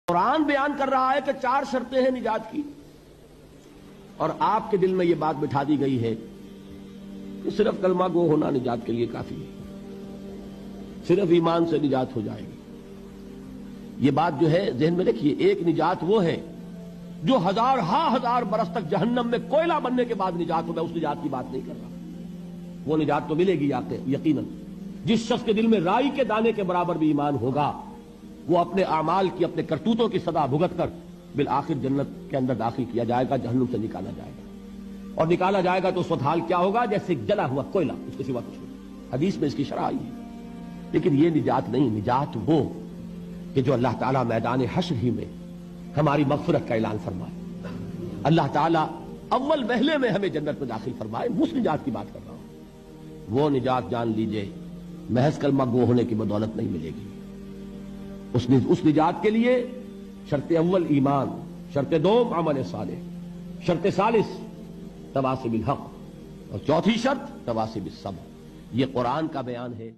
قرآن بیان کر رہا ہے کہ 4 شرطیں ہیں نجات کی، اور آپ کے دل میں یہ بات بٹھا دی گئی ہے کہ صرف کلمہ گو ہونا نجات کے لیے کافی ہے، صرف ایمان سے نجات ہو جائے گی۔ یہ بات جو ہے ذہن میں رکھیے، ایک نجات وہ ہے جو ہزار برس تک جہنم میں کوئلہ بننے کے بعد نجات ہو، میں اس نجات کی بات نہیں کر رہا۔ وہ نجات تو ملے گی یقیناً۔ جس شخص کے دل میں رائی کے دانے کے برابر بھی ایمان ہوگا، وہ اپنے اعمال کی، اپنے کرتوتوں کی سزا بھگت کر بالآخر جنت کے اندر داخل کیا جائے گا، جہنم سے نکالا جائے گا، اور نکالا جائے گا تو اس وقت حال کیا ہوگا؟ جیسے جلا ہوا کوئلہ، اس کے سوا کچھ نہیں۔ حدیث میں اس کی شرح آئی ہے۔ لیکن یہ نجات نہیں، نجات وہ کہ جو اللہ تعالیٰ میدان حشر ہی میں ہماری مغفرت کا اعلان فرمائے، اللہ تعالیٰ اول وہلے میں ہمیں جنت میں داخل فرمائے، اس نجات کی بات کر رہا ہوں۔ وہ نجات جان لیجئے محض کلمہ گو ہونے کی بدولت نہیں ملے گی۔ اس نجات کے لیے شرط اول ایمان، شرط دوم عمل صالح، شرط ثالث تواصی بالحق، اور چوتھی شرط تواصی بالصبر۔ یہ قرآن کا بیان ہے۔